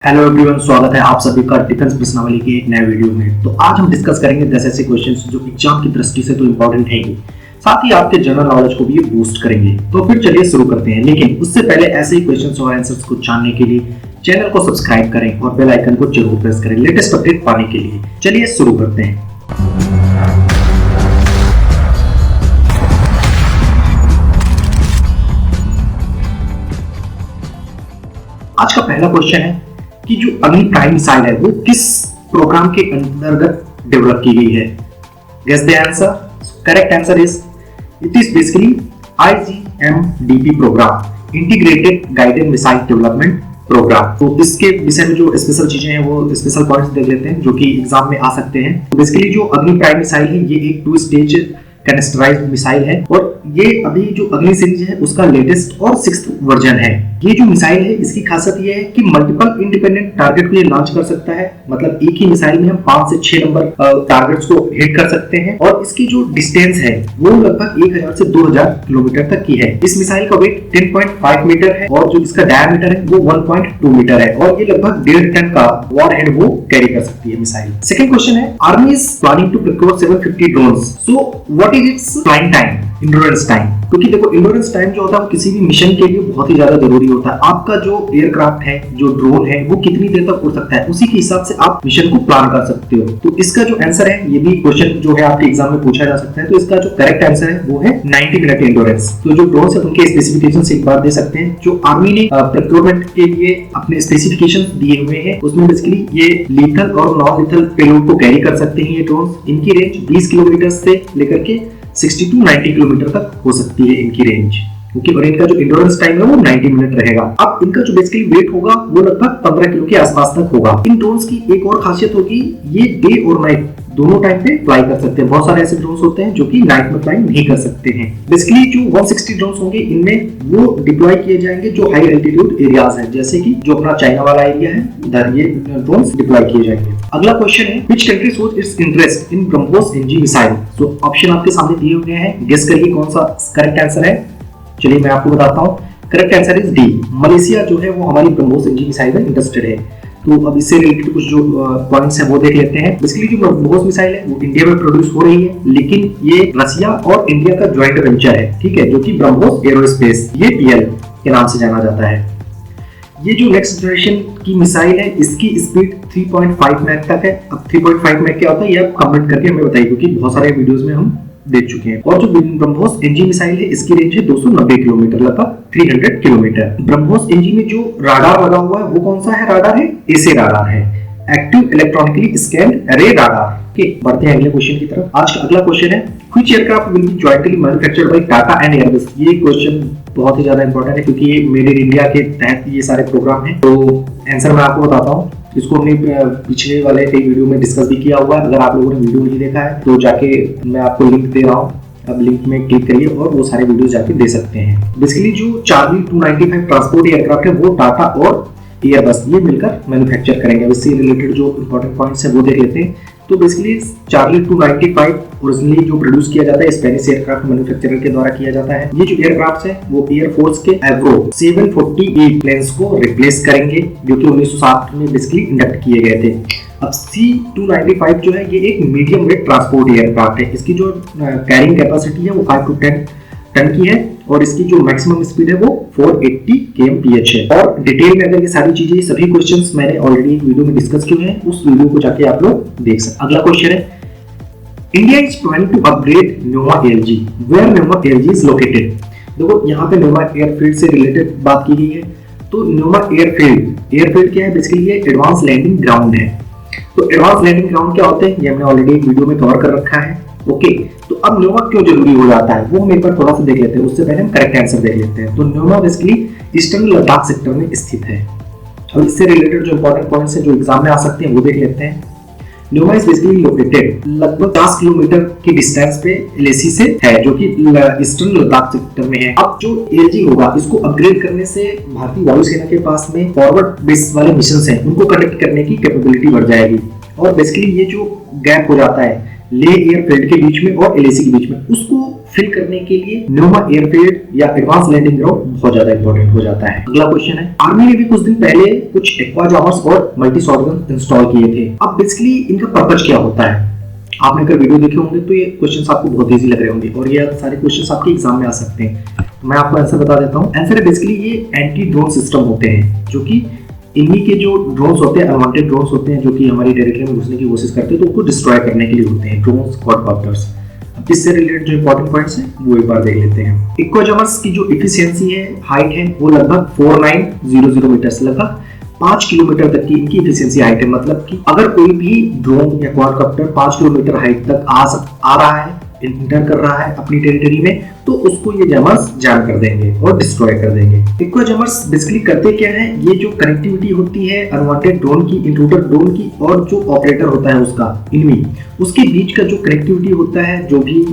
Hello everyone, स्वागत है आप सभी का डिफेंस प्रश्नावली के एक नए वीडियो में। तो आज हम डिस्कस करेंगे 10 ऐसे क्वेश्चंस जो एग्जाम की दृष्टि से तो इंपॉर्टेंट है ही, साथ ही आपके जनरल नॉलेज को भी ये बूस्ट करेंगे। तो फिर चलिए शुरू करते हैं, लेकिन उससे पहले ऐसे ही क्वेश्चंस और आंसर्स को जानने के लिए चैनल को सब्सक्राइब करें और बेल आइकन को जरूर प्रेस करें लेटेस्ट अपडेट पाने के लिए। चलिए शुरू करते हैं। आज का पहला क्वेश्चन है कि जो अग्नि प्राइम मिसाइल है वो किस प्रोग्राम के अंतर्गत डेवलप की गई है। Guess the answer. Correct answer is it is basically IGMDP programme, integrated guided missile development programme. तो इसके विषय में जो स्पेशल चीजें हैं वो स्पेशल पॉइंट्स देख लेते हैं जो कि एग्जाम में आ सकते हैं। तो बेसिकली जो अग्नि प्राइम मिसाइल है ये एक 2 स्टेज कैनिस्टराइज्ड मिसाइल है और ये अभी जो अग्नि सीरीज है उसका लेटेस्ट और 6th वर्जन है। ये जो मिसाइल है इसकी खासियत ये है कि मल्टीपल इंडिपेंडेंट टारगेट को ये लॉन्च कर सकता है। मतलब एक ही मिसाइल में हम 5 से 6 नंबर टारगेट्स को हिट कर सकते हैं और इसकी जो डिस्टेंस है वो लगभग 1000 से 2000 किलोमीटर तक की है। इस मिसाइल का वेट 10.5 मीटर है और जो इसका डायमीटर है वो 1.2 मीटर है और ये लगभग 1.5 टन का वॉरहेड वो कैरी कर सकती है मिसाइल। सेकंड क्वेश्चन है, army is planning to procure 750 drones, so what is its flying time, endurance time. क्योंकि देखो इंड्योरेंस टाइम जो होता है वो किसी भी मिशन के लिए बहुत ही ज्यादा जरूरी होता है। आपका जो एयरक्राफ्ट है, जो ड्रोन है, वो कितनी देर तक उड़ सकता है उसी के हिसाब से आप मिशन को प्लान कर सकते हो। तो इसका जो आंसर है, ये भी क्वेश्चन जो है आपके एग्जाम में पूछा जा सकता है, तो इसका जो करेक्ट आंसर है वो है 90 मिनट एंड्योरेंस। तो जो ड्रोन है उनके स्पेसिफिकेशन से एक बार दे सकते हैं। जो आर्मी ने प्रोक्योरमेंट के लिए अपने स्पेसिफिकेशन दिए हुए हैं उसमें बेसिकली ये लीथल और नॉन लीथल पेलोड को कैरी कर सकते हैं। ये ड्रोन, इनकी रेंज 20 किलोमीटर से लेकर के 60 to 90 किलोमीटर तक हो सकती है इनकी रेंज, क्योंकि और इनका जो इंड्योरेंस टाइम है वो 90 मिनट रहेगा। अब इनका जो बेसिकली वेट होगा वो लगभग 15 किलो के आसपास तक होगा। इन ड्रोन्स की एक और खासियत होगी, ये डे और नाइट दोनों टाइम पे फ्लाई कर सकते हैं। बहुत सारे ऐसे ड्रोन्स होते हैं जो कि नाइट में फ्लाई नहीं कर सकते हैं। बेसिकली जो 160 ड्रोन्स होंगे इनमें वो डिप्लॉय किए जाएंगे जो हाई एल्टीट्यूड एरियाज हैं, जैसे कि जो अपना चाइना वाला एरिया है उधर ये ड्रोन्स डिप्लॉय किए जाएंगे। अगला क्वेश्चन है, which country shows its interest in BrahMos NG missile. So option आपके सामने दिए हुए हैं, गेस करिए कौन सा करेक्ट आंसर है। चलिए मैं आपको बताता हूँ, correct answer is D. Malaysia जो है वो हमारी ब्रह्मोस एनजी मिसाइल में इंटरेस्टेड है। तो अब इससे रिलेटेड कुछ जो पॉइंट्स हैं वो देख लेते हैं। बेसिकली जो ब्रह्मोस मिसाइल है वो इंडिया में प्रोड्यूस हो रही है, लेकिन ये रसिया और इंडिया का ज्वाइंट वेंचर है, ठीक है, जो कि ब्रह्मोस एरोस्पेस, ये PL के नाम से जाना जाता है। ये जो नेक्स्ट जनरेशन की मिसाइल है इसकी स्पीड 3.5 मैक तक है। अब 3.5 मैक क्या होता है ये आप कमेंट करके हमें बताइए, क्योंकि बहुत सारे वीडियोस में हम देख चुके हैं। और जो ब्रह्मोस एनजी मिसाइल है इसकी रेंज है 290 किलोमीटर, लगभग 300 किलोमीटर। ब्रह्मोस एनजी में जो राडार लगा हुआ है वो कौन सा है राडार है, एसे राडार है, एक्टिव इलेक्ट्रॉनिकली स्कैन रे राडार। बढ़ते हैं अगले क्वेश्चन की तरफ। आज का अगला क्वेश्चन है, which aircraft will be jointly manufactured by Tata and Airbus. ये क्वेश्चन बहुत ही ज्यादा इंपॉर्टेंट है क्योंकि ये मेड इन इंडिया के तहत ये सारे प्रोग्राम हैं। तो आंसर मैं आपको बताता हूँ। इसको हमने पिछले वाले कई वीडियो में डिस्कस भी किया हुआ है। अगर आप लोगों ने वीडियो नहीं देखा है तो जाके मैं आपको लिंक दे रहा हूँ, अब लिंक में क्लिक करिए और वो सारे वीडियो जाके दे सकते हैं। बेसिकली जो चार्ली 295 ट्रांसपोर्ट एयरक्राफ्ट है वो टाटा और एयरबस ये मिलकर मैन्युफैक्चर करेंगे। इससे रिलेटेड जो इंपॉर्टेंट पॉइंट्स है वो देख लेते हैं। तो बेसिकली चार्ली 295 ओरिजिनली जो प्रोड्यूस किया जाता है स्पेनिश एयरक्राफ्ट मैन्युफैक्चरर के द्वारा किया जाता है। ये जो एयरक्राफ्ट है वो एयरफोर्स के एवरो 748 प्लेन्स को रिप्लेस करेंगे जो कि 1960 में बेसिकली इंडक्ट किए गए थे। अब C295 जो है ये एक मीडियम वेट ट्रांसपोर्ट एयरक्राफ्ट है। इसकी जो कैरिंग कैपेसिटी है वो 5 to 10 टन की है और इसकी जो मैक्सिमम स्पीड है वो 480 kmph है। और डिटेल में अगर ये सारी चीजें, सभी क्वेश्चंस मैंने ऑलरेडी वीडियो में डिस्कस किए हैं, उस वीडियो को जाके आप लोग देख सकते हैं। अगला क्वेश्चन है, India is planning to upgrade Nyoma ALG, where Nyoma ALG is located. देखो यहाँ पे न्योमा एयरफील्ड से रिलेटेड बात की गई है। तो न्योमा एयरफील्ड क्या है, बेसिकली ये एडवांस लैंडिंग ग्राउंड है। तो एडवांस लैंडिंग ग्राउंड क्या होते हैं ये हमने ऑलरेडी वीडियो में कवर कर रखा है। ओके, तो अब न्योमा क्यों जरूरी हो जाता है वो हम एक बार थोड़ा सा देख लेते हैं। उससे पहले हम करेक्ट आंसर देख लेते हैं। तो Nyoma basically eastern Ladakh sector में स्थित है। और इससे रिलेटेड जो इंपॉर्टेंट पॉइंट्स हैं जो एग्जाम में आ सकते हैं वो देख लेते हैं। न्योमा इज बेसिकली लोकेटेड लगभग 50 किलोमीटर की डिस्टेंस पे LAC से है, जो कि ईस्टर्न लद्दाख सेक्टर में है। अब जो ALG होगा इसको अपग्रेड करने से भारतीय वायुसेना के पास में फॉरवर्ड बेस वाले मिशन हैं उनको कनेक्ट करने की कैपेबिलिटी बढ़ जाएगी। और बेसिकली ये जो गैप हो जाता है लेह एयरफील्ड के बीच में और LAC के बीच में उसको फिल करने के लिए न्यूमा एयरफील्ड या एडवांस लैंडिंग ग्राउंड बहुत ज्यादा इंपॉर्टेंट हो जाता है। अगला क्वेश्चन है, आर्मी ने भी कुछ दिन पहले कुछ एक्वा जामर्स और मल्टी शॉटगन इंस्टॉल किए थे। अब बेसिकली इनका पर्पज क्या होता है? आपने अगर वीडियो देखे होंगे तो ये क्वेश्चंस आपको बहुत इजी लग रहे होंगे और ये सारे क्वेश्चंस आपके एग्जाम में आ सकते हैं। मैं आपको आंसर बता देता हूँ। आंसर है बेसिकली ये एंटी ड्रोन सिस्टम होते हैं, जो कि इन्हीं के जो ड्रोन्स होते हैं, अनवांटेड ड्रोन्स होते हैं, जो कि हमारी टेरिटरी में घुसने की कोशिश करते हैं, तो उनको डिस्ट्रॉय करने के लिए होते हैं ड्रोन्स, क्वाडकॉप्टर्स। अब इससे रिलेटेड जो इंपॉर्टेंट पॉइंट्स हैं वो एक बार देख लेते हैं। एक्वा जामर्स की जो एफिशिएंसी है, हाइट है, वो लगभग 4900 मीटर से लगभग 5 किलोमीटर तक की इनकी एफिशिएंसी हाइट है। मतलब कि अगर कोई भी ड्रोन या क्वाडकॉप्टर 5 किलोमीटर हाइट तक आ रहा है, इंटर कर रहा है अपनी टेरिटरी में, तो उसको ये जामर्स जैम कर देंगे और डिस्ट्रॉय कर देंगे। एक्वा जामर्स बेसिकली करते क्या है, ये जो कनेक्टिविटी होती है अनवांटेड ड्रोन की, इंट्रूडर ड्रोन की और जो ऑपरेटर होता है उसका, इनमी, उसके बीच का जो कनेक्टिविटी होता है, जो भी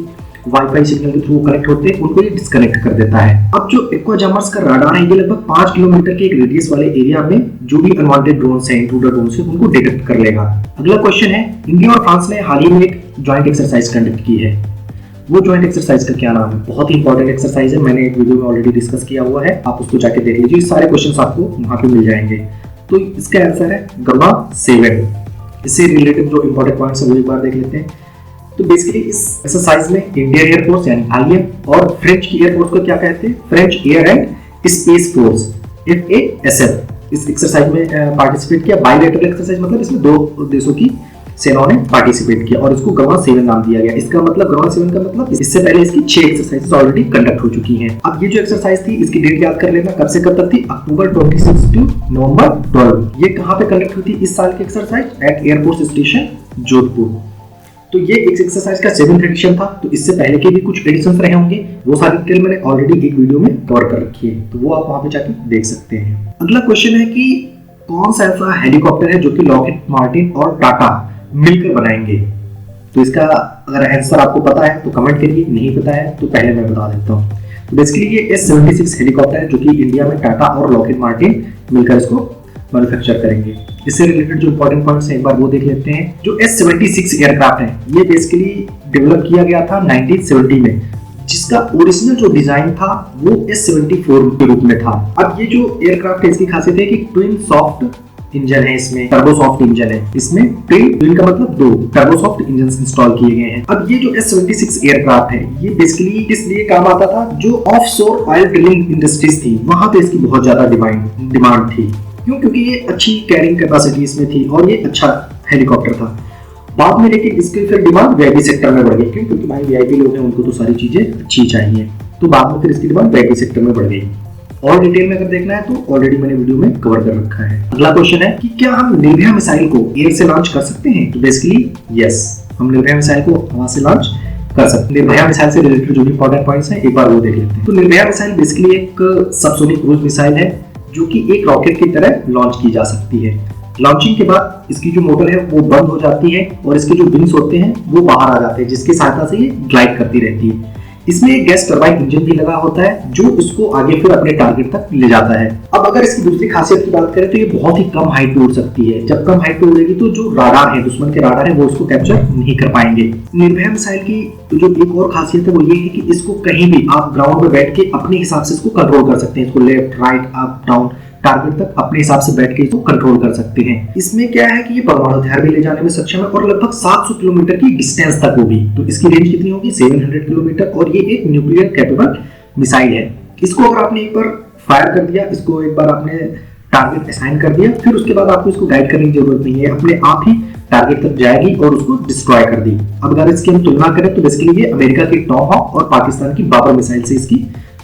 वाईफाई सिग्नल के थ्रू कनेक्ट होते हैं, उनको ये डिस्कनेक्ट कर देता है। अब जो एक्वा जामर्स का राडार है, ये लगभग 5 किलोमीटर के एक रेडियस वाले एरिया में जो भी अनवांटेड ड्रोन्स हैं, इंट्रूडर ड्रोन्स हैं, उनको डिटेक्ट कर लेगा। अगला क्वेश्चन है, इंडिया और फ्रांस ने हाल ही में एक ज्वाइंट एक्सरसाइज कंडक्ट की है। वो ज्वाइंट एक्सरसाइज का क्या नाम है? बहुत ही इंपॉर्टेंट एक्सरसाइज है, मैंने एक वीडियो में ऑलरेडी डिस्कस किया हुआ है, आप उसको जाके देख लीजिए, सारे क्वेश्चंस आपको वहां पे मिल जाएंगे। तो इसका आंसर है गरुड़ा 7। इससे रिलेटेड जो इंपॉर्टेंट पॉइंट्स है वो एक बार देख लेते हैं। तो बेसिकली इस एक्सरसाइज में इंडियन एयरफोर्स यानी आईएएफ और फ्रेंच की एयरफोर्स को क्या कहते हैं? French air and space force, FASF, इस एक्सरसाइज में पार्टिसिपेट किया। बाइलेटरल एक्सरसाइज मतलब इसमें दो देशों की सेनाओं ने पार्टिसिपेट किया और इसको गरुड़ा 7 नाम दिया गया। इसका मतलब गरुड़ा 7 का मतलब इससे पहले इसकी 6 एक्सरसाइजेस ऑलरेडी कंडक्ट हो चुकी हैं। अब ये जो एक्सरसाइज थी, इसकी डेट याद कर लेना, कब से कब तक थी? अक्टूबर 26 टू नवंबर 12। ये कहां पे कंडक्ट हुई थी इस साल की exercise? At air force station Jodhpur. तो ये एक एक्सरसाइज का 7th एडिशन था। तो इससे पहले के भी कुछ एडिशंस रहे होंगे, वो सारी डिटेल मैंने ऑलरेडी एक वीडियो में कवर कर रखी है, तो वो आप वहां पे जाके देख सकते हैं। अगला क्वेश्चन है कि कौन सा ऐसा हेलीकॉप्टर है जो कि लॉकहीड मार्टिन और टाटा मिलकर बनाएंगे? तो इसका अगर आंसर आपको पता है तो कमेंट करिए, नहीं पता है तो पहले मैं बता देता हूँ। तो बेसिकली ये S-76 हेलीकॉप्टर है, जो कि इंडिया में टाटा और लॉकहीड मार्टिन मिलकर इसको मैन्युफैक्चर करेंगे। इससे रिलेटेड जो इंपॉर्टेंट पॉइंट्स हैं एक बार वो देख लेते हैं। जो S-76 एयरक्राफ्ट है, ये बेसिकली डेवलप किया गया था 1970 में, जिसका ओरिजिनल जो डिजाइन था वो S-74 के रूप में था। अब ये जो एयरक्राफ्ट है, इसकी खासियत है कि ट्विन सॉफ्ट इंजन है, इसमें टर्बोसॉफ्ट इंजन है, इसमें ट्विन का मतलब 2 टर्बोसॉफ्ट इंजन इंस्टॉल किए गए हैं। अब ये जो S-76 एयरक्राफ्ट है, ये बेसिकली इसलिए काम आता था, जो ऑफशोर ऑयल ड्रिलिंग इंडस्ट्रीज थी, वहां पे इसकी बहुत ज्यादा डिमांड थी। क्यों? क्योंकि ये अच्छी कैरिंग कैपेसिटी इसमें थी और ये अच्छा हेलीकॉप्टर था। बाद में लेकिन इसकी फिर डिमांड वीआईपी सेक्टर में बढ़ गई। क्यों? क्योंकि भाई वीआईपी लोग हैं, उनको तो सारी चीजें अच्छी चाहिए, तो बाद में फिर इसकी डिमांड वीआईपी सेक्टर में बढ़ गई। और डिटेल में अगर देखना है तो ऑलरेडी मैंने वीडियो में कवर कर रखा है। अगला क्वेश्चन है कि क्या हम निर्भया मिसाइल को एयर से लॉन्च कर सकते हैं? तो बेसिकली यस, हम निर्भया मिसाइल को हवा से लॉन्च कर सकते हैं। निर्भया मिसाइल से रिलेटेड जो भी इंपॉर्टेंट पॉइंट्स हैं एक बार वो देख लेते हैं। तो निर्भया मिसाइल बेसिकली एक सबसोनिक क्रूज मिसाइल है, जो कि एक रॉकेट की तरह लॉन्च की जा सकती है। लॉन्चिंग के बाद इसकी जो मोटर है वो बंद हो जाती है और इसके जो विंग्स होते हैं वो बाहर आ जाते हैं, जिसकी सहायता से ये ग्लाइड करती रहती है। इसमें एक गैस टरबाइन इंजन भी लगा होता है, जो इसको आगे फिर अपने टारगेट तक ले जाता है। अब अगर इसकी दूसरी खासियत की बात करें तो ये बहुत ही कम हाइट पे उड़ सकती है। जब कम हाइट पे उड़ेगी तो जो राडार है, दुश्मन के राडार है, वो उसको कैप्चर नहीं कर पाएंगे। निर्भया मिसाइल की जो एक और खासियत है वो ये है कि इसको कहीं भी आप ग्राउंड में बैठ के अपने हिसाब से इसको कंट्रोल कर सकते हैं। इसको left, right, up, down, target तक अपने हिसाब से बैठ के इसको कंट्रोल कर सकते हैं। इसमें क्या है कि ये परमाणु हथियार भी ले जाने में सक्षम है और लगभग 700 किलोमीटर की डिस्टेंस तक होगी। तो इसकी रेंज कितनी होगी? 700 किलोमीटर, और ये एक न्यूक्लियर कैपेबल मिसाइल है। इसको अगर आपने एक बार फायर कर दिया, इसको एक बार आपने टारगेट असाइन कर दिया, फिर उसके बाद आपको इसको गाइड करने की जरूरत नहीं है, अपने आप ही टारगेट तक जाएगी और उसको डिस्ट्रॉय कर दी। अब अगर इसकी हम तुलना करें तो बेसिकली ये अमेरिका की टॉमहॉक और पाकिस्तान की बाबर मिसाइल से इसकी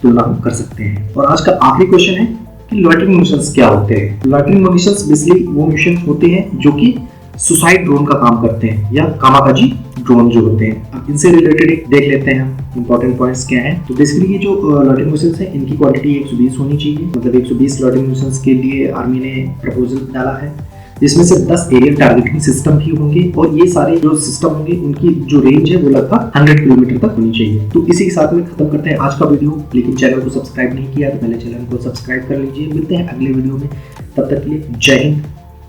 तुलना हम कर सकते हैं। और आज का आखिरी क्वेश्चन है कि लॉइटरिंग म्यूनिशंस क्या होते हैं? लॉइटरिंग म्यूनिशंस बेसिकली वो म्यूनिशन होते हैं जो कि सुसाइड ड्रोन का काम करते हैं, या कामाकाजी ड्रोन जो होते हैं। अब इनसे रिलेटेड एक देख लेते हैं हम इंपॉर्टेंट पॉइंट्स क्या हैं। तो बेसिकली ये जो लॉइटरिंग म्यूनिशंस है, इनकी क्वांटिटी 120 होनी चाहिए। मतलब 120 लॉइटरिंग म्यूनिशंस के लिए आर्मी ने प्रपोजल डाला है, जिसमें से 10 एरियल टारगेटिंग सिस्टम भी होंगे, और ये सारे जो सिस्टम होंगे उनकी जो रेंज है वो लगभग 100 किलोमीटर तक होनी चाहिए। तो इसी के साथ में खत्म करते हैं आज का वीडियो। लेकिन चैनल को सब्सक्राइब नहीं किया तो पहले चैनल को सब्सक्राइब कर लीजिए। मिलते हैं अगले वीडियो में, तब तक के लिए जय हिंद,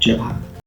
जय भारत।